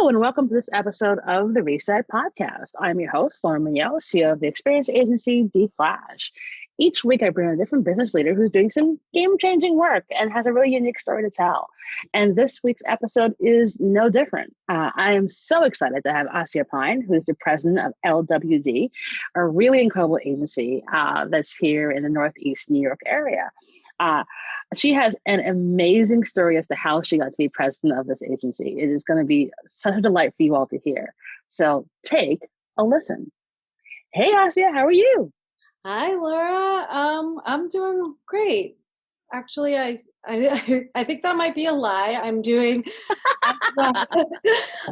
Hello, and welcome to this episode of the Reset Podcast. I'm your host, Lauren Munoz, CEO of the experience agency, The Flash. Each week, I bring a different business leader who's doing some game-changing work and has a really unique story to tell. And this week's episode is no different. I am so excited to have Asieya Pine, who's the president of LWD, a really incredible agency that's here in the Northeast New York area. She has an amazing story as to how she got to be president of this agency. It is going to be such a delight for you all to hear. So take a listen. Hey, Asieya, how are you? Hi, Laura. I'm doing great. Actually, I think that might be a lie. I'm doing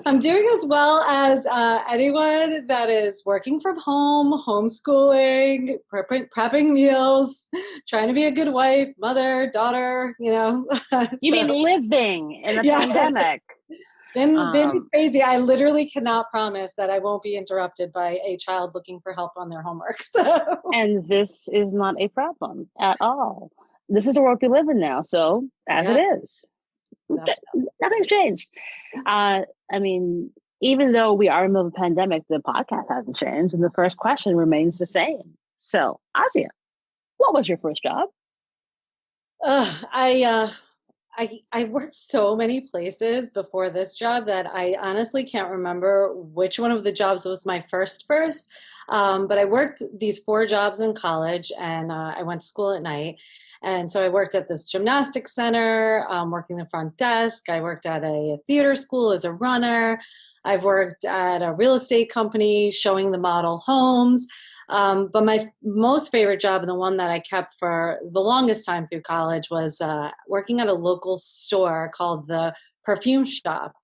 I'm doing as well as anyone that is working from home, homeschooling, prepping meals, trying to be a good wife, mother, daughter. You mean living in a pandemic? Been crazy. I literally cannot promise that I won't be interrupted by a child looking for help on their homework. And this is not a problem at all. This is the world we live in now. So as it is, nothing's changed. Even though we are in the middle of a pandemic, the podcast hasn't changed. And the first question remains the same. So Asieya, what was your first job? I worked so many places before this job that I honestly can't remember which one of the jobs was my first. But I worked these 4 jobs in college, and I went to school at night. And so I worked at this gymnastics center, working the front desk. I worked at a theater school as a runner. I've worked at a real estate company showing the model homes. But my most favorite job, and the one that I kept for the longest time through college, was working at a local store called the Perfume Shop.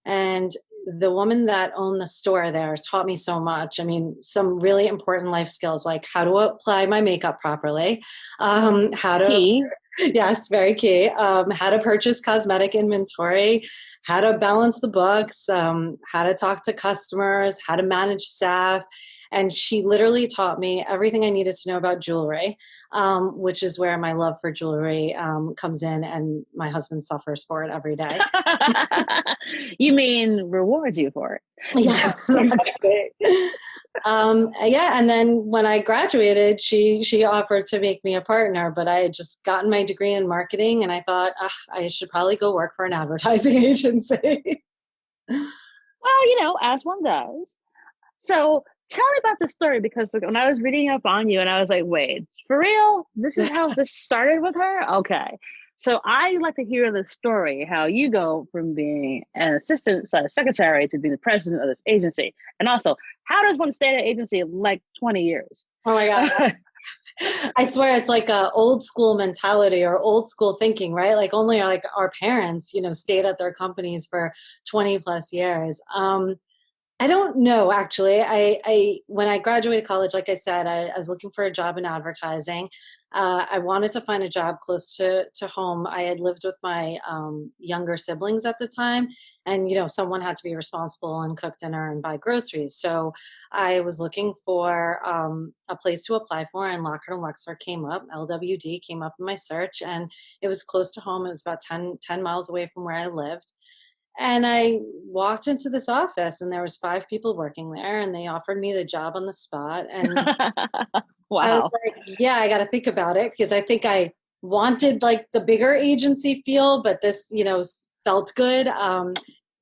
And the woman that owned the store there taught me so much. I mean, some really important life skills, like how to apply my makeup properly, yes, very key, how to purchase cosmetic inventory, how to balance the books, how to talk to customers, how to manage staff. And she literally taught me everything I needed to know about jewelry, which is where my love for jewelry comes in, and my husband suffers for it every day. You mean rewards you for it? Yeah, exactly. And then when I graduated, she offered to make me a partner, but I had just gotten my degree in marketing, and I thought I should probably go work for an advertising agency. Well, as one does. So tell me about the story, because when I was reading up on you, and I was like, wait, for real? This is how this started with her? Okay. So I like to hear the story, how you go from being an assistant secretary to being the president of this agency. And also, how does one stay at an agency like 20 years? Oh my God. I swear it's like a old school mentality or old school thinking, right? Like only like our parents, stayed at their companies for 20 plus years. I don't know, actually. I when I graduated college, like I said, I was looking for a job in advertising. I wanted to find a job close to home. I had lived with my younger siblings at the time, and someone had to be responsible and cook dinner and buy groceries. So I was looking for a place to apply for, and Lockard and Wechsler came up. LWD came up in my search, and it was close to home. It was about 10 miles away from where I lived. And I walked into this office, and there was 5 people working there, and they offered me the job on the spot. And Wow. I was like, yeah, I got to think about it, because I think I wanted like the bigger agency feel, but this, felt good.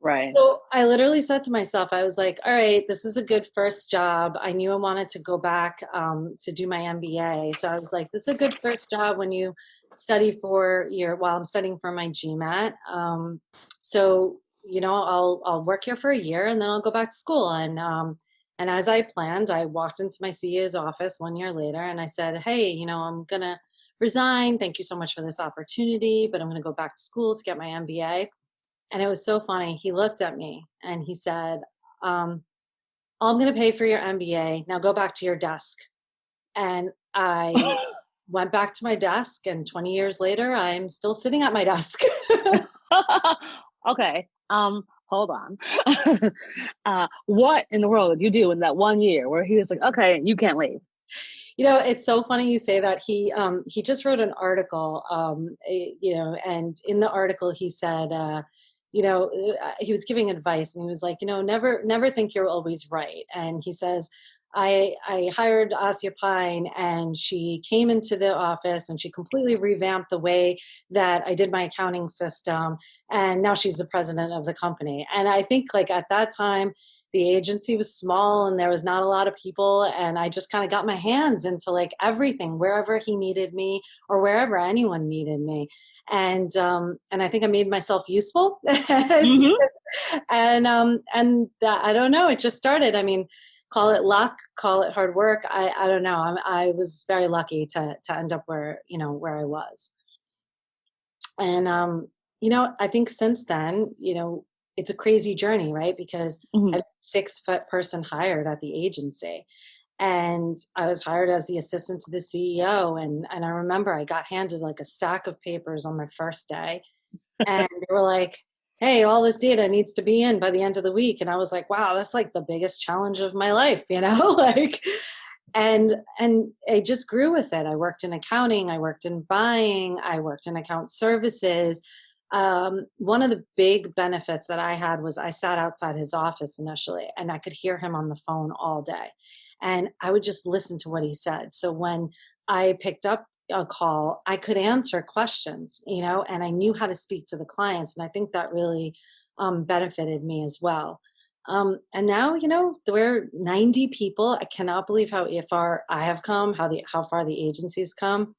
Right. So I literally said to myself, I was like, all right, this is a good first job. I knew I wanted to go back to do my MBA. So I was like, this is a good first job when you study while I'm studying for my GMAT. So, I'll work here for a year, and then I'll go back to school. And as I planned, I walked into my CEO's office 1 year later, and I said, hey, I'm going to resign. Thank you so much for this opportunity, but I'm going to go back to school to get my MBA. And it was so funny. He looked at me and he said, I'm going to pay for your MBA. Now go back to your desk. And I went back to my desk, and 20 years later, I'm still sitting at my desk. Okay. Hold on. What in the world did you do in that 1 year where he was like, okay, you can't leave? It's so funny you say that. He just wrote an article, and in the article he said, he was giving advice, and he was like, never think you're always right. And he says, I hired Asieya Pine, and she came into the office and she completely revamped the way that I did my accounting system. And now she's the president of the company. And I think like at that time, the agency was small and there was not a lot of people. And I just kind of got my hands into like everything, wherever he needed me or wherever anyone needed me. And I think I made myself useful. Mm-hmm. And that, I don't know, it just started. I mean, call it luck, call it hard work. I don't know. I was very lucky to end up where I was. And, I think since then, it's a crazy journey, right? Because Mm-hmm. I was a 6-foot person hired at the agency. And I was hired as the assistant to the CEO. And I remember I got handed like a stack of papers on my first day. And they were like, hey, all this data needs to be in by the end of the week. And I was like, wow, that's like the biggest challenge of my life, like, and I just grew with it. I worked in accounting, I worked in buying, I worked in account services. One of the big benefits that I had was I sat outside his office initially, and I could hear him on the phone all day. And I would just listen to what he said. So when I picked up a call, I could answer questions, and I knew how to speak to the clients. And I think that really benefited me as well. And now, we're 90 people. I cannot believe how far I have come, how far the agency's come.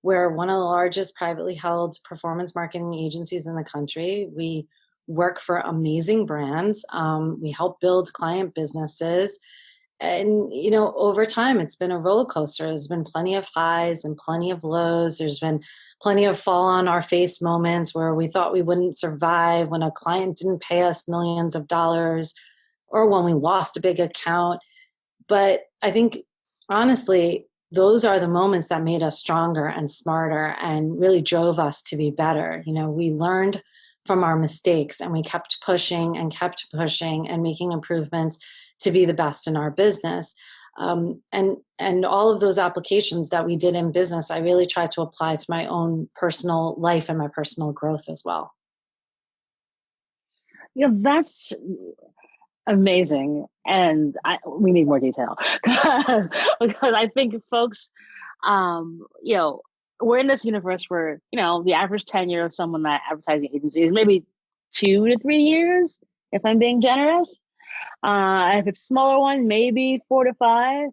We're one of the largest privately held performance marketing agencies in the country. We work for amazing brands. We help build client businesses. And, over time, it's been a roller coaster. There's been plenty of highs and plenty of lows. There's been plenty of fall on our face moments where we thought we wouldn't survive, when a client didn't pay us millions of dollars, or when we lost a big account. But I think, honestly, those are the moments that made us stronger and smarter and really drove us to be better. We learned from our mistakes, and we kept pushing and making improvements to be the best in our business. And all of those applications that we did in business, I really tried to apply to my own personal life and my personal growth as well. That's amazing. And we need more detail because I think folks, we're in this universe where, the average tenure of someone at advertising agency is maybe 2 to 3 years, if I'm being generous. If it's a smaller one, maybe 4 to 5.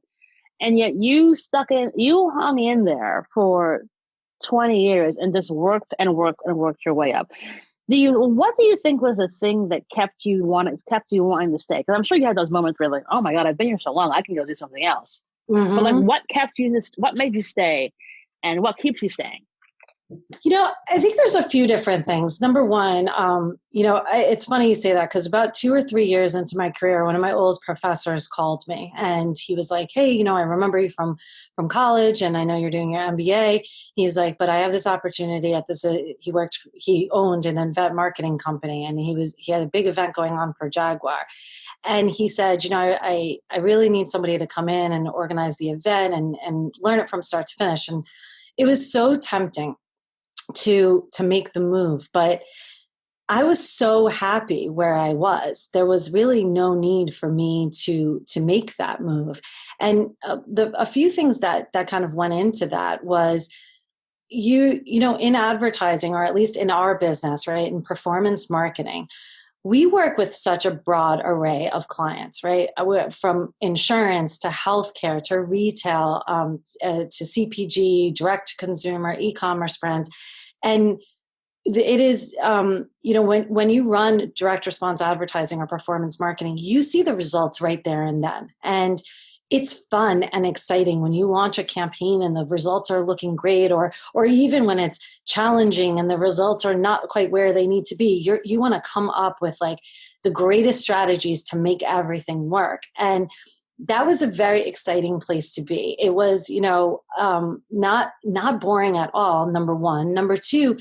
And yet you hung in there for 20 years and just worked and worked and worked your way up. What do you think was the thing that kept you wanting to stay? Because I'm sure you had those moments where like, oh my God, I've been here so long, I can go do something else. Mm-hmm. But like, what made you stay, and what keeps you staying? I think there's a few different things. Number one, it's funny you say that, because about 2 or 3 years into my career, one of my old professors called me, and he was like, hey, I remember you from college, and I know you're doing your MBA. He's like, but I have this opportunity at this, he owned an event marketing company, and he had a big event going on for Jaguar. And he said, I really need somebody to come in and organize the event and learn it from start to finish. And it was so tempting to make the move, but I was so happy where I was. There was really no need for me to make that move. And a few things that kind of went into that was, in advertising, or at least in our business, right, in performance marketing, we work with such a broad array of clients, right? From insurance to healthcare to retail, to CPG, direct to consumer, e-commerce brands. And it is, when you run direct response advertising or performance marketing, you see the results right there and then. And it's fun and exciting when you launch a campaign and the results are looking great, or even when it's challenging and the results are not quite where they need to be. You want to come up with like the greatest strategies to make everything work. And that was a very exciting place to be. It was, not boring at all, number one. Number two,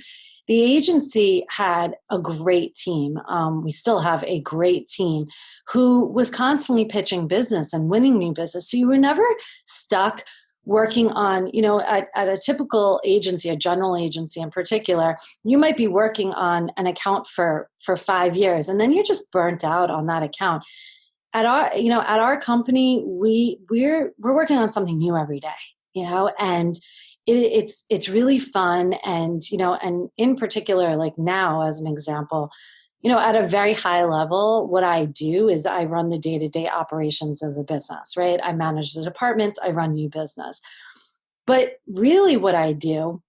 the agency had a great team. We still have a great team who was constantly pitching business and winning new business. So you were never stuck working on, at a typical agency, a general agency in particular, you might be working on an account for 5 years, and then you're just burnt out on that account. At our company, we're working on something new every day, and it's really fun. And, and in particular, like now, as an example, at a very high level, what I do is I run the day-to-day operations of the business, right? I manage the departments, I run new business. But really what I do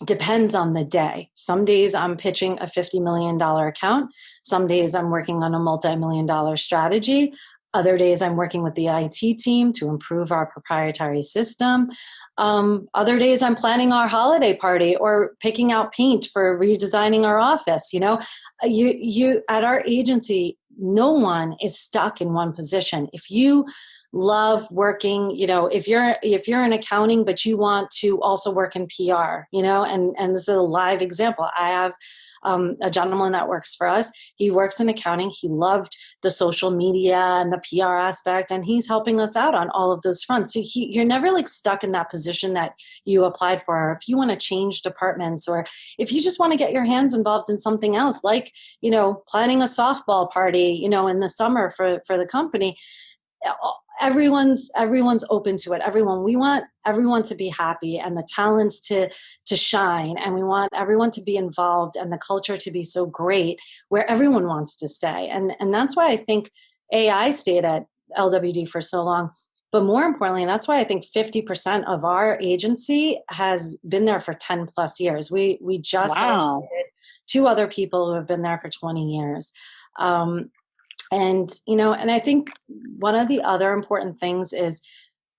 depends on the day. Some days I'm pitching a $50 million account. Some days I'm working on a multi-million dollar strategy. Other days I'm working with the IT team to improve our proprietary system. Other days I'm planning our holiday party or picking out paint for redesigning our office. You at our agency, no one is stuck in one position. If you love working, if you're in accounting but you want to also work in PR, and this is a live example. I have a gentleman that works for us. He works in accounting. He loved the social media and the PR aspect, and he's helping us out on all of those fronts. So you're never like stuck in that position that you applied for. Or if you want to change departments, or if you just want to get your hands involved in something else, like, planning a softball party, in the summer for the company, everyone's open to it. We want everyone to be happy and the talents to shine, and we want everyone to be involved and the culture to be so great where everyone wants to stay. And that's why I think AI stayed at LWD for so long. But more importantly, that's why I think 50% of our agency has been there for 10 plus years. We just celebrated 2 other people who have been there for 20 years. And I think one of the other important things is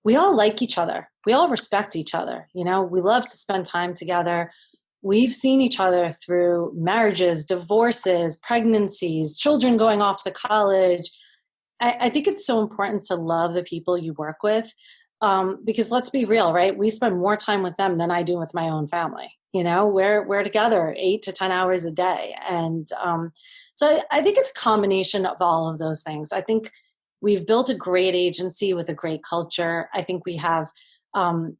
we all like each other. We all respect each other. We love to spend time together. We've seen each other through marriages, divorces, pregnancies, children going off to college. I think it's so important to love the people you work with, because let's be real, right? We spend more time with them than I do with my own family. We're together 8 to 10 hours a day. And so I think it's a combination of all of those things. I think we've built a great agency with a great culture. I think we have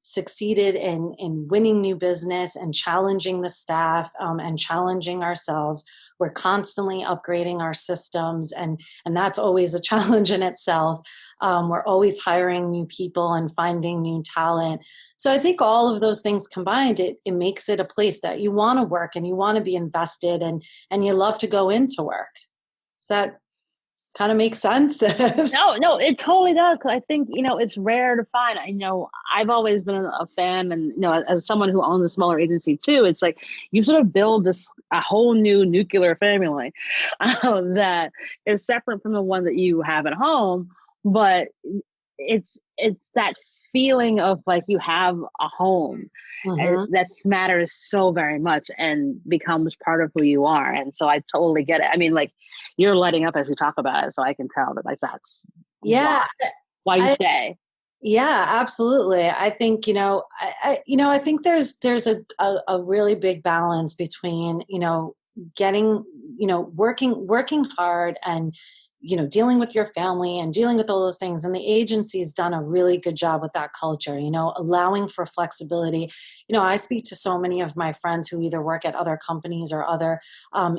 succeeded in winning new business and challenging the staff and challenging ourselves. We're constantly upgrading our systems, and that's always a challenge in itself. We're always hiring new people and finding new talent. So I think all of those things combined, it makes it a place that you want to work and you want to be invested and you love to go into work. Does that kind of make sense? No, it totally does. Cause I think, it's rare to find. I've always been a fan, and, as someone who owns a smaller agency too, it's like you sort of build a whole new nuclear family that is separate from the one that you have at home. But it's that feeling of like you have a home that matters so very much and becomes part of who you are. And so I totally get it. I mean, like, you're lighting up as you talk about it, so I can tell that, like, that's why you stay. Yeah, absolutely. I think, I think there's a really big balance between, getting, working hard and, dealing with your family and dealing with all those things. And the agency's done a really good job with that culture, allowing for flexibility. I speak to so many of my friends who either work at other companies or other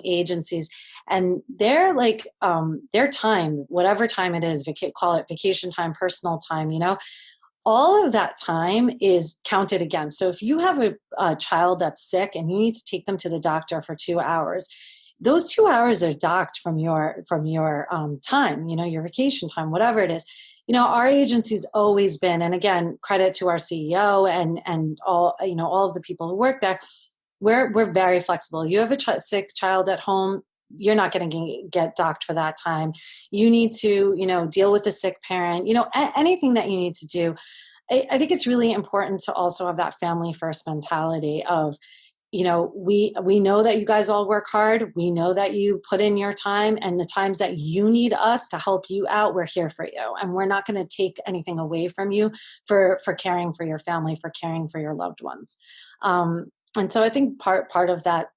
agencies, and they're like, their time, whatever time it is, call it vacation time, personal time, all of that time is counted against. So if you have a child that's sick and you need to take them to the doctor for 2 hours, those 2 hours are docked from your time, your vacation time, whatever it is. Our agency's always been, and again, credit to our CEO and all, all of the people who work there. We're very flexible. You have a sick child at home, you're not going to get docked for that time. You need to, deal with a sick parent, anything that you need to do. I think it's really important to also have that family first mentality of, we know that you guys all work hard. We know that you put in your time, and the times that you need us to help you out, we're here for you. And we're not going to take anything away from you for caring for your family, for caring for your loved ones. And so I think part of that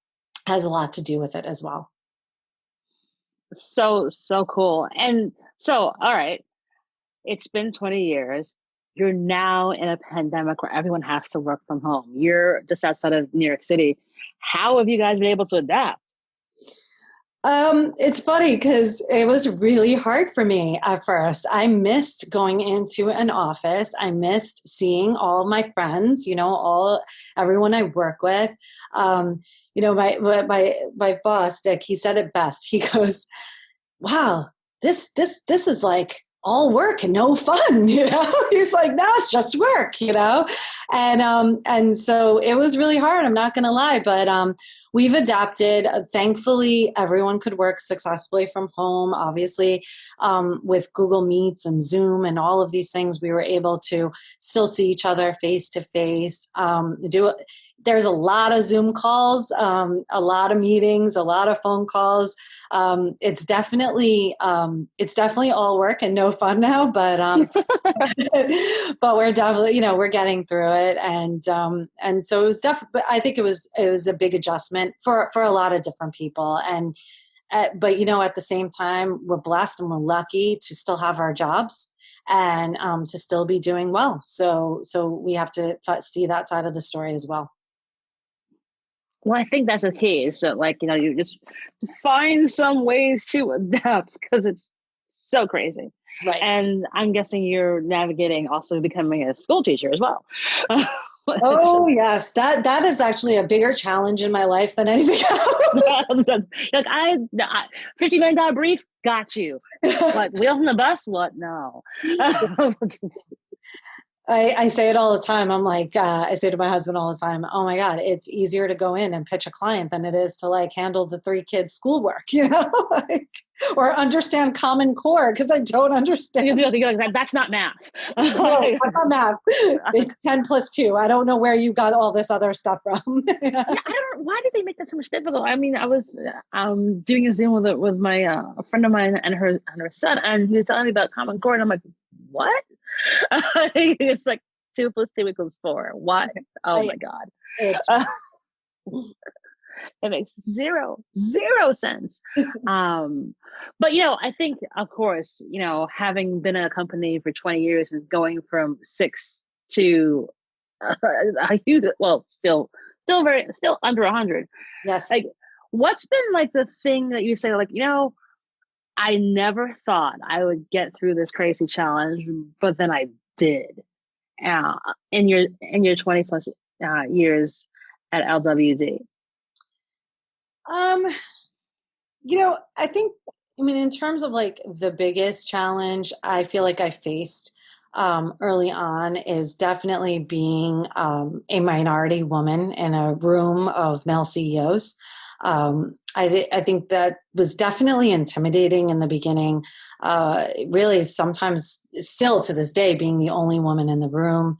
has a lot to do with it as well. So cool. And so, all right, it's been 20 years. you're now in a pandemic where everyone has to work from home. You're just outside of New York City. How have you guys been able to adapt? It's funny because it was really hard for me at first. I missed going into an office. I missed seeing all my friends, everyone I work with. My boss, Dick, he said it best. He goes, "Wow, this is like all work and no fun." He's like, "No, it's just work." And so it was really hard. I'm not going to lie, but we've adapted. Thankfully, everyone could work successfully from home. Obviously, with Google Meets and Zoom and all of these things, we were able to still see each other face to face. There's a lot of Zoom calls, a lot of meetings, a lot of phone calls. It's definitely all work and no fun now, but but we're definitely, we're getting through it. And so it was definitely, I think it was a big adjustment for a lot of different people. And, but, at the same time, we're blessed and we're lucky to still have our jobs and to still be doing well. So we have to see that side of the story as well. Well, I think that's the key. So, you just find some ways to adapt because it's so crazy. Right. And I'm guessing you're navigating also becoming a school teacher as well. Oh, yes. That is actually a bigger challenge in my life than anything else. Look, $50 million brief, got you. Like wheels on the bus? What? No. I say it all the time. I'm like, I say to my husband all the time, oh my God, it's easier to go in and pitch a client than it is to handle the 3 kids' schoolwork, or understand Common Core because I don't understand. That's not math. No, that's not math. It's 10 plus 2. I don't know where you got all this other stuff from. Yeah, why did they make that so much difficult? I mean, I was doing a Zoom with my a friend of mine and her son, and he was telling me about Common Core, and I'm like, what? It's like 2 + 2 = 4. What? Oh my God. It makes zero sense. But I think, of course, having been at a company for 20 years and going from 6 to a huge, still under 100. Yes. What's been the thing that you say, I never thought I would get through this crazy challenge, but then I did. In your 20 plus years at LWD. I think, in terms of the biggest challenge I feel like I faced early on is definitely being a minority woman in a room of male CEOs. I think that was definitely intimidating in the beginning. Really, sometimes still to this day, being the only woman in the room,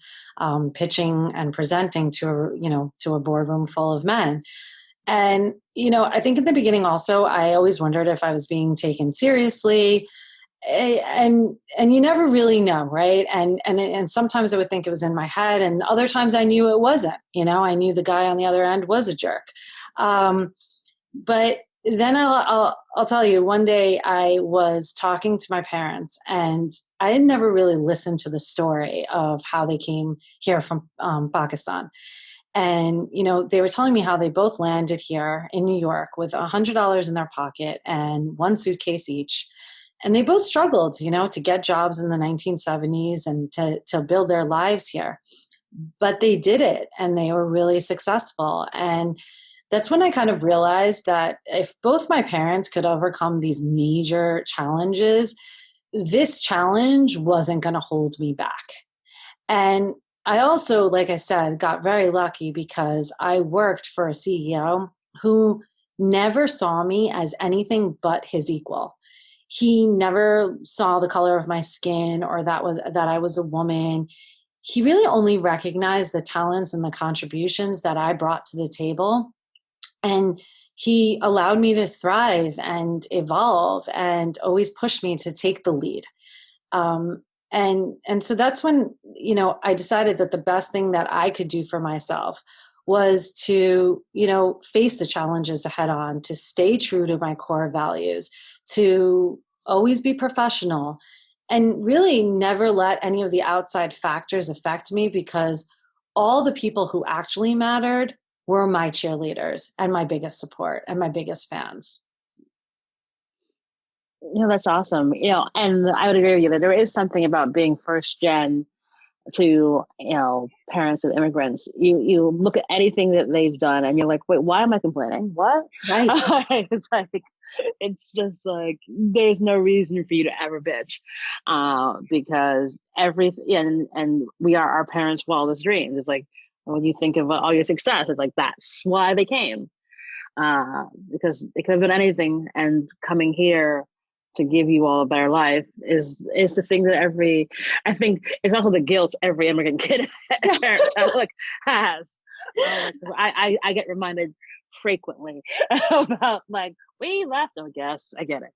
pitching and presenting to a boardroom full of men. And I think in the beginning also, I always wondered if I was being taken seriously. And you never really know, right? And sometimes I would think it was in my head, and other times I knew it wasn't. I knew the guy on the other end was a jerk. But then I'll tell you, one day I was talking to my parents, and I had never really listened to the story of how they came here from Pakistan. And, they were telling me how they both landed here in New York with $100 in their pocket and 1 suitcase each. And they both struggled, to get jobs in the 1970s and to build their lives here. But they did it, and they were really successful. And that's when I kind of realized that if both my parents could overcome these major challenges, this challenge wasn't going to hold me back. And I also, like I said, got very lucky because I worked for a CEO who never saw me as anything but his equal. He never saw the color of my skin or that I was a woman. He really only recognized the talents and the contributions that I brought to the table. And he allowed me to thrive and evolve and always pushed me to take the lead. And so that's when, I decided that the best thing that I could do for myself was to, face the challenges head on, to stay true to my core values, to always be professional, and really never let any of the outside factors affect me, because all the people who actually mattered were my cheerleaders and my biggest support and my biggest fans. That's awesome. And I would agree with you that there is something about being first gen to, parents of immigrants. You look at anything that they've done and you're like, wait, why am I complaining? What? Right. It's like, it's just like, there's no reason for you to ever bitch, because everything, and we are our parents' wildest dreams. It's like, when you think of all your success, it's like, that's why they came, because it could have been anything. And coming here to give you all a better life is the thing that I think it's also the guilt every immigrant kid parent has. I get reminded frequently about like, we left. Oh, yes, I get it.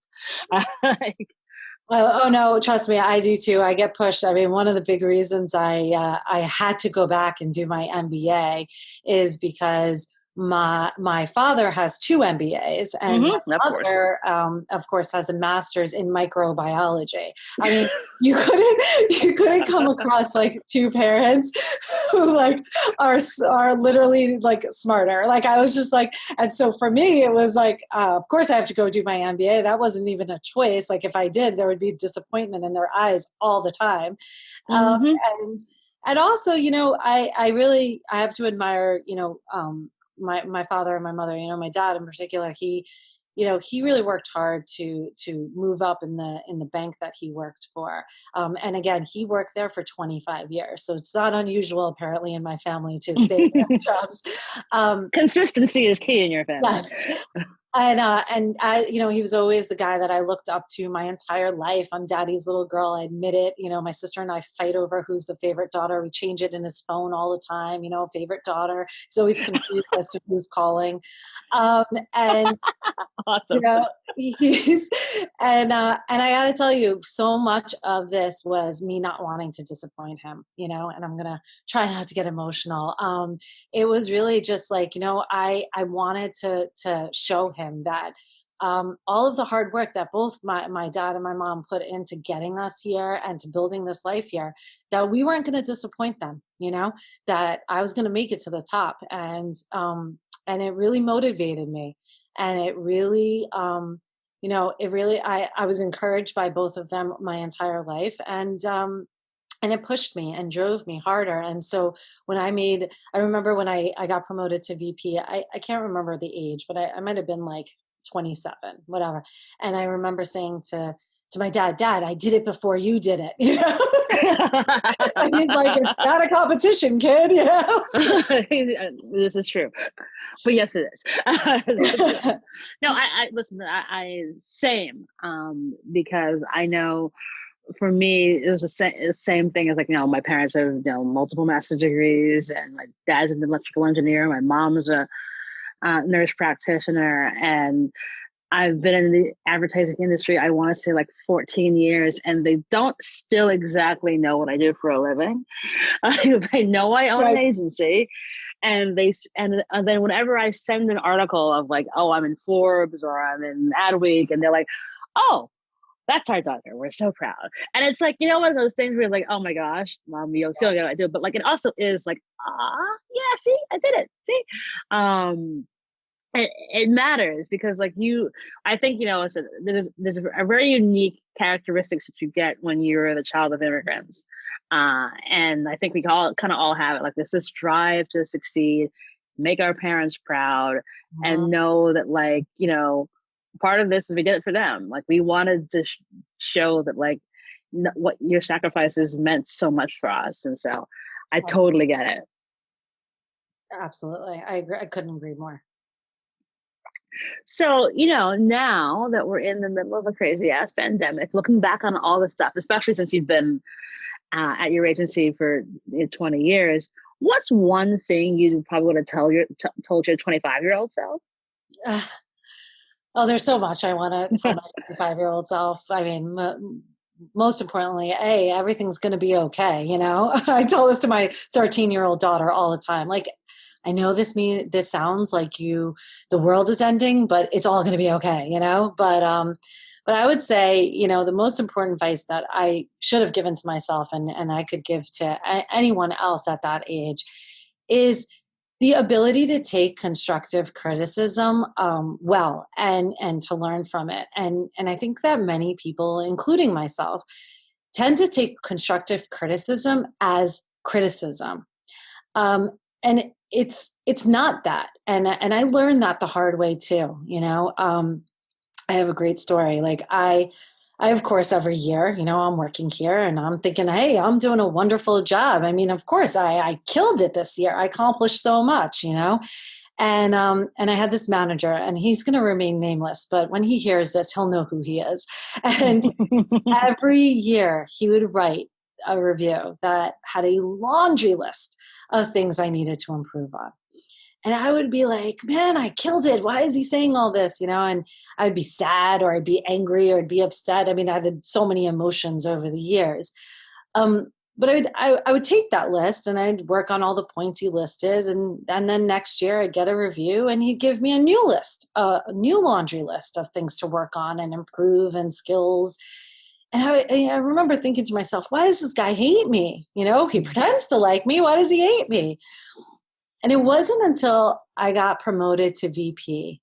Oh no, trust me, I do too. I get pushed. I mean, one of the big reasons I had to go back and do my MBA is because my father has 2 MBAs, and my mother, of course, has a master's in microbiology. I mean, you couldn't come across like 2 parents who like are literally like smarter. Like I was just like, and so for me, it was like, of course, I have to go do my MBA. That wasn't even a choice. Like if I did, there would be disappointment in their eyes all the time, and also, I have to admire, my father and my mother, my dad in particular. He really worked hard to move up in the bank that he worked for. And again, he worked there for 25 years. So it's not unusual apparently in my family to stay in jobs. Consistency is key in your family. Yes. And I, he was always the guy that I looked up to my entire life. I'm daddy's little girl. I admit it. My sister and I fight over who's the favorite daughter. We change it in his phone all the time. Favorite daughter. He's always confused as to who's calling. And awesome. And I got to tell you, so much of this was me not wanting to disappoint him. And I'm gonna try not to get emotional. It was really just like, I wanted to show him that all of the hard work that both my dad and my mom put into getting us here and to building this life here, that we weren't going to disappoint them, that I was going to make it to the top. And it really motivated me. And it really, I was encouraged by both of them my entire life. And it pushed me and drove me harder. And so I remember when I got promoted to VP, I can't remember the age, but I might have been like 27, whatever. And I remember saying to my dad, I did it before you did it. And he's like, it's not a competition, kid. This is true. But yes, it is. No, I listen, I same, because I know for me, it was the same thing as like, my parents have, multiple master's degrees, and my dad's an electrical engineer. My mom's a nurse practitioner, and I've been in the advertising industry, I want to say like 14 years, and they don't still exactly know what I do for a living. They know I own an agency, and then whenever I send an article of like, oh, I'm in Forbes or I'm in Adweek, and they're like, oh, that's our daughter. We're so proud. And it's like, one of those things where you're like, oh my gosh, mom, you still gotta do it. But like, it also is like, yeah, see, I did it. See, it matters because like I think, there's a very unique characteristics that you get when you're the child of immigrants. And I think we all kind of all have it, like this drive to succeed, make our parents proud, and know that like, part of this is we did it for them. Like we wanted to show that like what your sacrifices meant so much for us. And so I totally get it. Absolutely. I agree. I couldn't agree more. So, now that we're in the middle of a crazy ass pandemic, looking back on all this stuff, especially since you've been at your agency for 20 years, what's one thing you probably would have told your 25-year-old self? Oh, there's so much I want to tell my 25-year-old self. I mean, most importantly, everything's going to be okay. I tell this to my 13-year-old daughter all the time. Like, I know this sounds like the world is ending, but it's all going to be okay. But But I would say, the most important advice that I should have given to myself and I could give to anyone else at that age is the ability to take constructive criticism well and to learn from it. And I think that many people, including myself, tend to take constructive criticism as criticism. And it's not that. And I learned that the hard way too, I have a great story. Like I of course, every year, I'm working here and I'm thinking, hey, I'm doing a wonderful job. I mean, of course, I killed it this year. I accomplished so much, And I had this manager, and he's going to remain nameless, but when he hears this, he'll know who he is. And every year he would write a review that had a laundry list of things I needed to improve on. And I would be like, man, I killed it. Why is he saying all this? And I'd be sad, or I'd be angry, or I'd be upset. I mean, I had so many emotions over the years. But I would take that list and I'd work on all the points he listed. And then next year I'd get a review and he'd give me a new list, a new laundry list of things to work on and improve and skills. And I remember thinking to myself, why does this guy hate me? He pretends to like me. Why does he hate me? And it wasn't until I got promoted to VP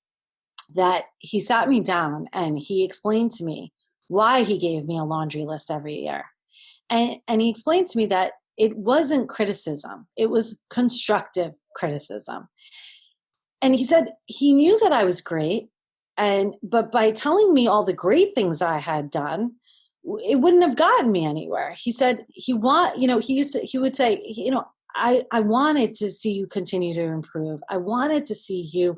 that he sat me down and he explained to me why he gave me a laundry list every year. And he explained to me that it wasn't criticism. It was constructive criticism. And he said he knew that I was great. But by telling me all the great things I had done, it wouldn't have gotten me anywhere. He said he would say, I wanted to see you continue to improve. I wanted to see you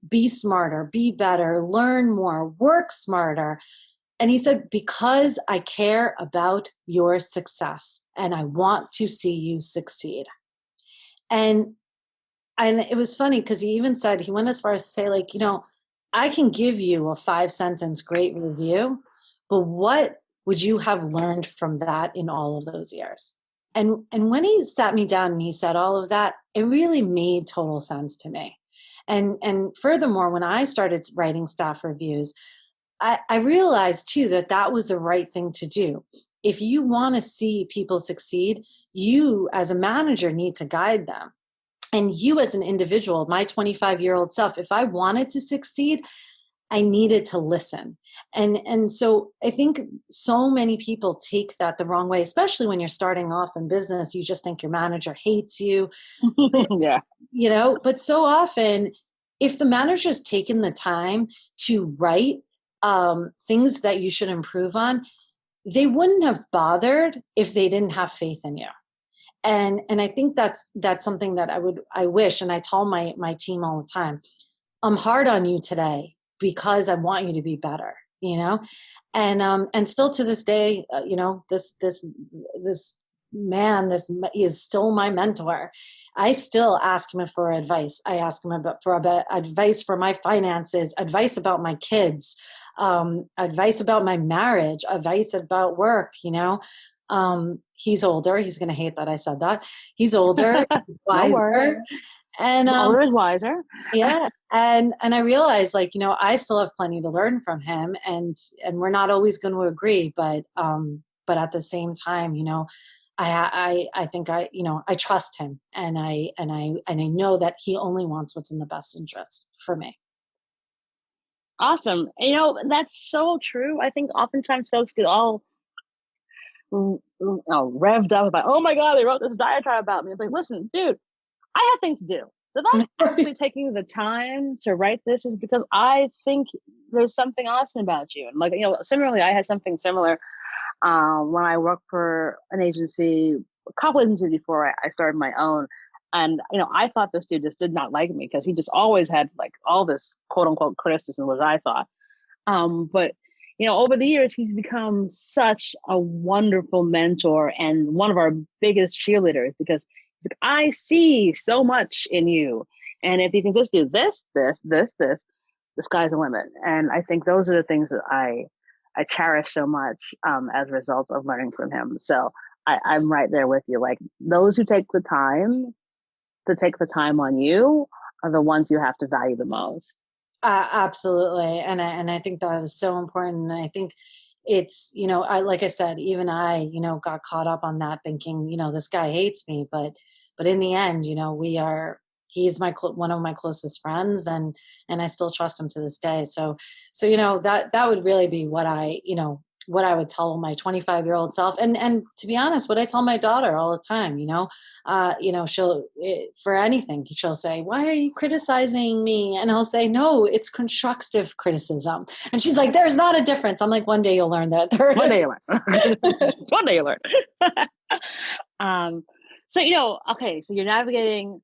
be smarter, be better, learn more, work smarter. And he said, because I care about your success and I want to see you succeed. And it was funny because he even said, he went as far as to say, like, I can give you a 5-sentence great review, but what would you have learned from that in all of those years? And when he sat me down and he said all of that, it really made total sense to me. And furthermore, when I started writing staff reviews, I realized too that was the right thing to do. If you want to see people succeed, you as a manager need to guide them. And you as an individual, my 25-year-old self, if I wanted to succeed, I needed to listen. And so I think so many people take that the wrong way, especially when you're starting off in business. You just think your manager hates you. Yeah. But so often, if the manager's taken the time to write things that you should improve on, they wouldn't have bothered if they didn't have faith in you. And I think that's something that I wish, and I tell my team all the time, I'm hard on you today because I want you to be better, and still to this day, this man is still my mentor. I still ask him for advice. I ask him for advice for my finances, advice about my kids, advice about my marriage, advice about work. He's older. He's going to hate that I said that. He's older. He's wiser. And older is wiser. Yeah. And I realized, I still have plenty to learn from him, and we're not always going to agree, but at the same time, I think I trust him, and I know that he only wants what's in the best interest for me. Awesome. That's so true. I think oftentimes folks get all revved up about, oh my God, they wrote this diatribe about me. It's like, listen, dude, I have things to do. So if I'm actually taking the time to write this is because I think there's something awesome about you. And similarly, I had something similar when I worked for an agency, a couple agencies before I started my own. And, I thought this dude just did not like me because he just always had all this quote unquote criticism, was I thought. But over the years, he's become such a wonderful mentor and one of our biggest cheerleaders because I see so much in you. And if you can just do this, the sky's the limit. And I think those are the things that I cherish so much as a result of learning from him. So I'm right there with you. Those who take the time on you are the ones you have to value the most. Absolutely. And I think that is so important. And I think it's, like I said, even I, got caught up on that thinking, this guy hates me, but in the end, he's one of my closest friends, and I still trust him to this day. So, that would really be what I would tell my 25-year-old self. And to be honest, what I tell my daughter all the time, for anything, she'll say, "Why are you criticizing me?" And I'll say, "No, it's constructive criticism." And she's like, "There's not a difference." I'm like, "One day you'll learn that there One day is." you learn. One day you learn. So, okay, so you're navigating,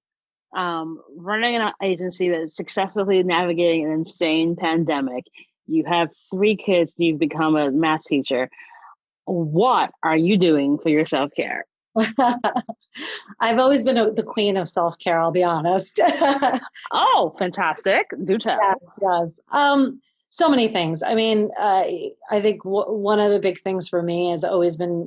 running an agency that's successfully navigating an insane pandemic. You have 3 kids, you've become a math teacher. What are you doing for your self-care? I've always been the queen of self-care, I'll be honest. Oh, fantastic. Do tell. Yes, yes. So many things. I mean, I think one of the big things for me has always been,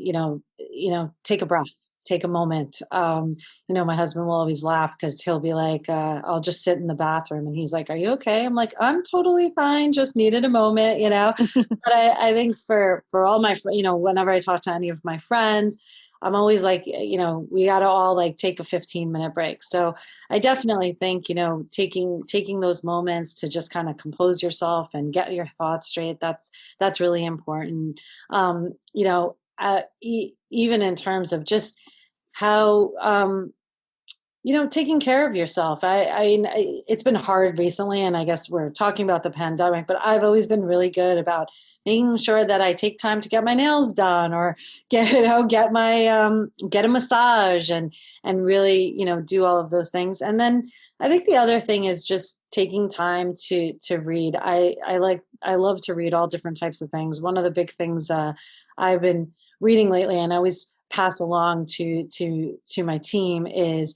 take a breath, take a moment. My husband will always laugh because he'll be like, I'll just sit in the bathroom and he's like, "Are you okay?" I'm like, "I'm totally fine. Just needed a moment," But I think for all my, whenever I talk to any of my friends, I'm always like, we got to all like take a 15-minute break. So I definitely think, taking those moments to just kind of compose yourself and get your thoughts straight. That's really important. Even in terms of just how, taking care of yourself. It's been hard recently, and I guess we're talking about the pandemic, but I've always been really good about making sure that I take time to get my nails done, or get a massage, and really, do all of those things. And then I think the other thing is just taking time to read. I love to read all different types of things. One of the big things I've been reading lately, and I always pass along to my team, is,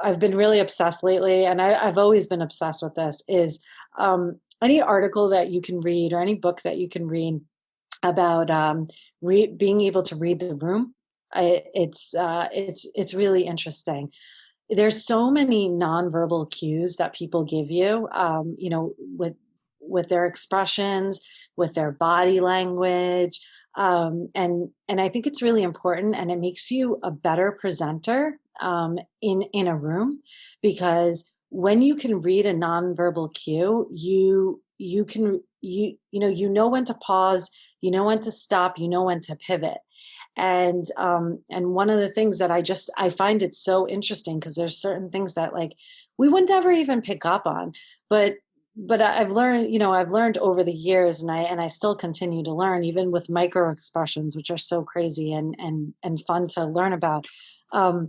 I've been really obsessed lately, and I've always been obsessed with this, is any article that you can read or any book that you can read about being able to read the room. It's really interesting. There's so many nonverbal cues that people give you, with their expressions, with their body language, and I think it's really important, and it makes you a better presenter in a room, because when you can read a nonverbal cue, you can when to pause, when to stop, when to pivot. And one of the things that I find it so interesting, because there's certain things that, like, we would never even pick up on, but I've learned over the years, and I still continue to learn, even with micro expressions, which are so crazy and fun to learn about. I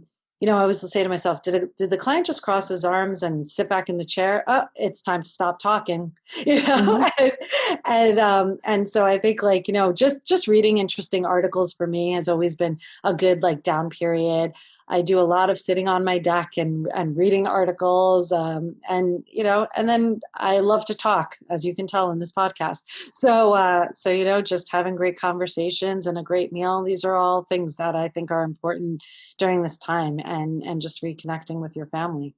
always say to myself, did the client just cross his arms and sit back in the chair? Oh, it's time to stop talking. Mm-hmm. And so I think, like, just reading interesting articles for me has always been a good, like, down period. I do a lot of sitting on my deck and reading articles, and then I love to talk, as you can tell in this podcast. So just having great conversations and a great meal. These are all things that I think are important during this time, and just reconnecting with your family.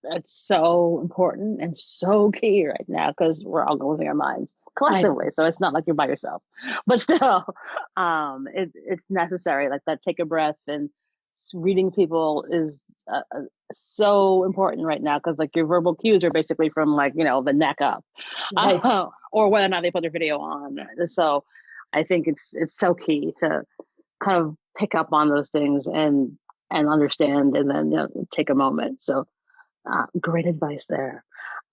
That's so important and so key right now, because we're all losing our minds I collectively. So it's not like you're by yourself, but still, it's necessary. Like that, take a breath, and reading people is so important right now, because like your verbal cues are basically from, like, the neck up, Right. or whether or not they put their video on. So I think it's so key to kind of pick up on those things and understand, and then take a moment. So great advice there.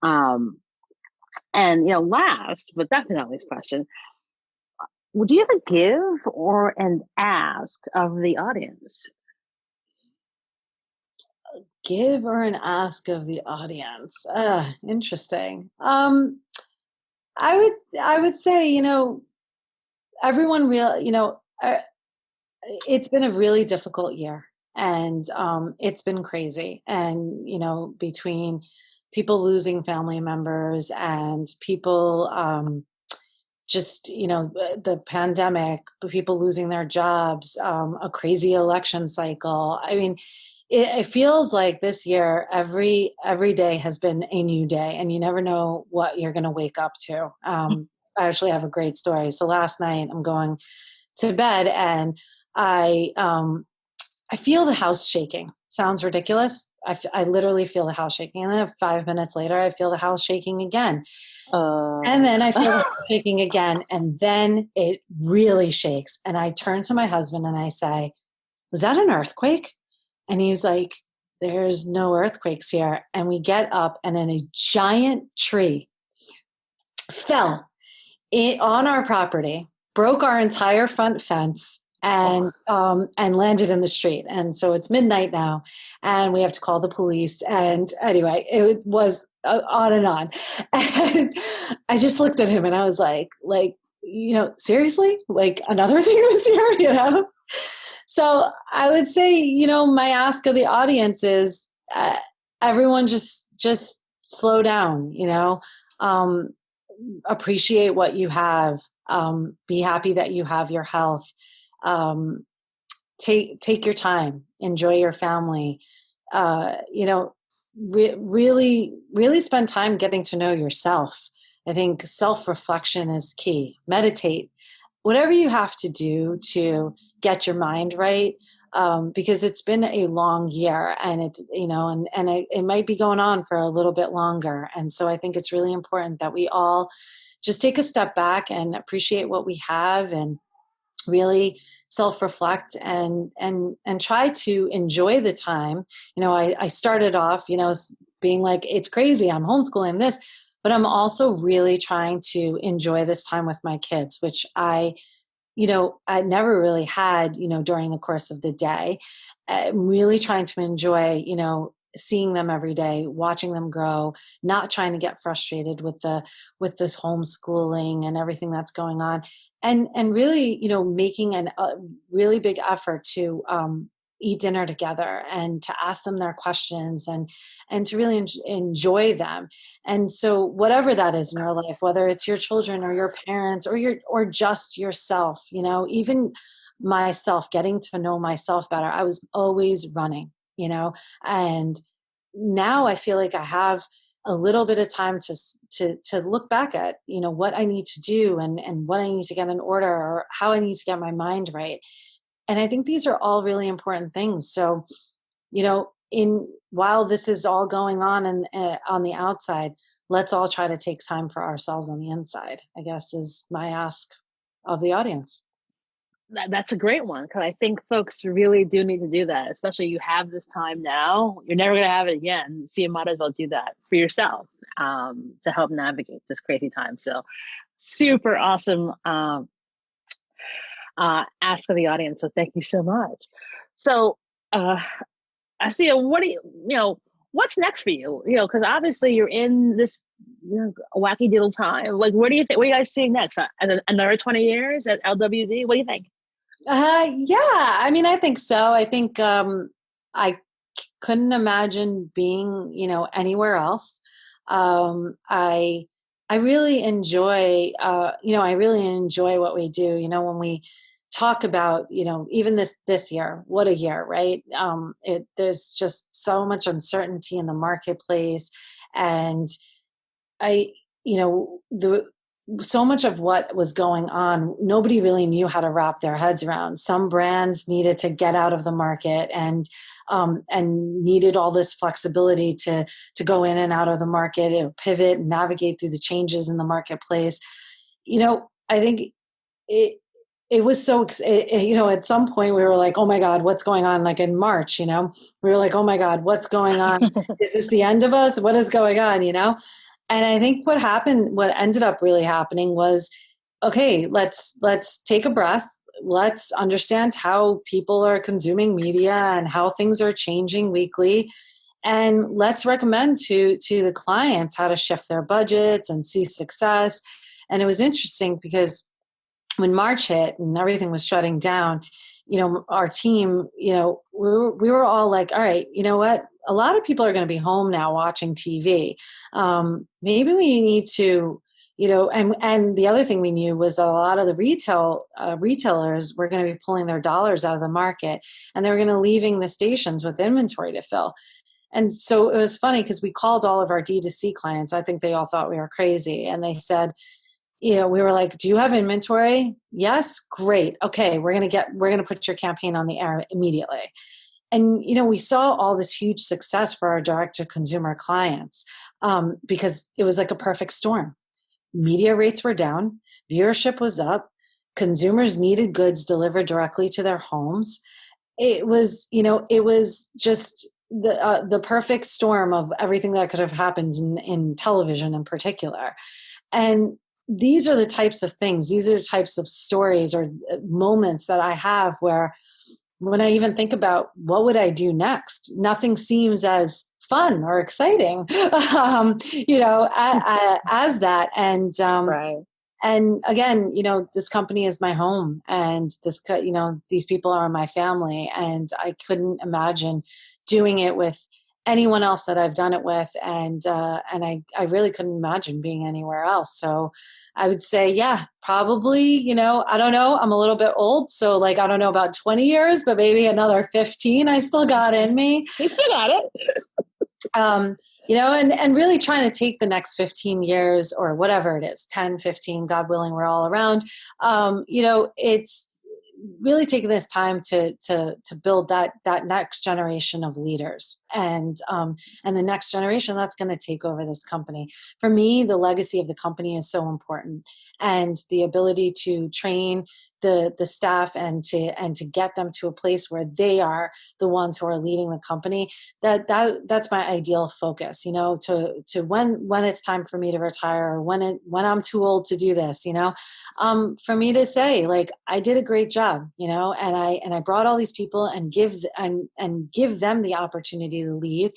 And last but definitely not least question: would you ever give or an ask of the audience? Give or an ask of the audience. Interesting. I would say, everyone it's been a really difficult year, and it's been crazy. And, between people losing family members, and people, just, the pandemic, people losing their jobs, a crazy election cycle. I mean, it feels like this year, every day has been a new day, and you never know what you're going to wake up to. I actually have a great story. So last night I'm going to bed, and I feel the house shaking. Sounds ridiculous. I literally feel the house shaking. And then 5 minutes later, I feel the house shaking again. And then I feel the house shaking again. And then it really shakes. And I turn to my husband and I say, was that an earthquake? And he's like, there's no earthquakes here. And we get up, and then a giant tree fell on our property, broke our entire front fence, and landed in the street. And so it's midnight now, and we have to call the police. And anyway, it was on and on. And I just looked at him and I was like, seriously, like another thing this year, So I would say, my ask of the audience is everyone just slow down, appreciate what you have, be happy that you have your health, take your time, enjoy your family, really, really spend time getting to know yourself. I think self-reflection is key. Meditate, whatever you have to do to get your mind right, because it's been a long year, and it might be going on for a little bit longer. And so I think it's really important that we all just take a step back and appreciate what we have, and really self-reflect and try to enjoy the time. I started off, being like, it's crazy, I'm homeschooling this, but I'm also really trying to enjoy this time with my kids, which I never really had, during the course of the day. I'm really trying to enjoy, seeing them every day, watching them grow, not trying to get frustrated with this homeschooling and everything that's going on. And really, making a really big effort to eat dinner together and to ask them their questions and to really enjoy them. And so whatever that is in your life, whether it's your children or your parents or just yourself, even myself, getting to know myself better. I was always running, and now I feel like I have a little bit of time to look back at, what I need to do and what I need to get in order, or how I need to get my mind right. And I think these are all really important things. So, while this is all going on and on the outside, let's all try to take time for ourselves on the inside, I guess, is my ask of the audience. That's a great one, because I think folks really do need to do that, especially you have this time now. You're never going to have it again. So you might as well do that for yourself, to help navigate this crazy time. So super awesome ask of the audience. So thank you so much. So Asieya, what do what's next for you? Because obviously you're in this wacky doodle time. Like, what do you think? What are you guys seeing next? Another 20 years at LWD? What do you think? Yeah, I mean, I think so. I think I couldn't imagine being, anywhere else. I really enjoy, I really enjoy what we do. When we talk about, even this year, what a year, right? There's just so much uncertainty in the marketplace, and so much of what was going on, nobody really knew how to wrap their heads around. Some brands needed to get out of the market and needed all this flexibility to go in and out of the market, and pivot and navigate through the changes in the marketplace. I think it was so, at some point we were like, oh my God, what's going on? Like in March, we were like, oh my God, what's going on? Is this the end of us? What is going on? And I think what ended up really happening was, okay, let's take a breath. Let's understand how people are consuming media and how things are changing weekly. And let's recommend to the clients how to shift their budgets and see success. And it was interesting because when March hit and everything was shutting down, our team, we were all like, all right, you know what? A lot of people are going to be home now watching TV. Maybe we need to, And the other thing we knew was that a lot of the retailers were going to be pulling their dollars out of the market, and they were going to leaving the stations with inventory to fill. And so it was funny because we called all of our D2C clients. I think they all thought we were crazy. And they said, we were like, do you have inventory? Yes. Great. Okay. We're going to put your campaign on the air immediately. And, we saw all this huge success for our direct to consumer clients because it was like a perfect storm. Media rates were down, viewership was up, consumers needed goods delivered directly to their homes. It was just the perfect storm of everything that could have happened in television in particular. And these are the types of things, these are the types of stories or moments that I have where when I even think about what would I do next, nothing seems as fun or exciting, as that. And, Right. and again, this company is my home, and these people are my family, and I couldn't imagine doing it with anyone else that I've done it with. And I really couldn't imagine being anywhere else. So I would say, yeah, probably, I don't know. I'm a little bit old. So I don't know about 20 years, but maybe another 15 I still got in me. You still got it. And really trying to take the next 15 years or whatever it is, 10, 15, God willing, we're all around. It's really taking this time to build that next generation of leaders and the next generation that's going to take over this company. For me, the legacy of the company is so important, and the ability to train the staff and to get them to a place where they are the ones who are leading the company. That's my ideal focus, to when it's time for me to retire, or when I'm too old to do this, for me to say I did a great job, and I brought all these people and give them the opportunity to lead.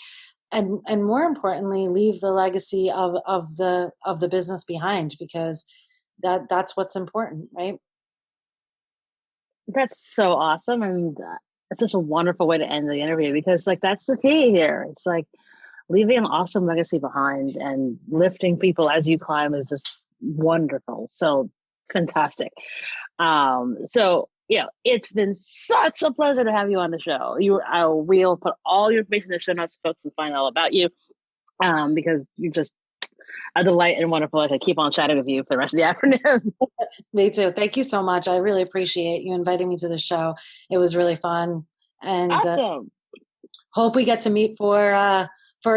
And more importantly, leave the legacy of the business behind, because that's what's important, right? That's so awesome. And it's just a wonderful way to end the interview, because that's the key here. It's leaving an awesome legacy behind and lifting people as you climb is just wonderful. So fantastic. It's been such a pleasure to have you on the show. We'll put all your information in the show notes so folks can find all about you, because you're just a delight and wonderful. I keep on chatting with you for the rest of the afternoon. Me too. Thank you so much. I really appreciate you inviting me to the show. It was really fun, and Awesome. Hope we get to meet for a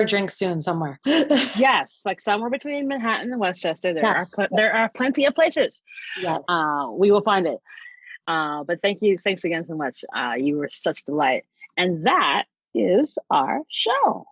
drink soon somewhere. Yes, somewhere between Manhattan and Westchester. Yes. There are plenty of places. Yes. We will find it. But thanks again so much. You were such a delight, and that is our show.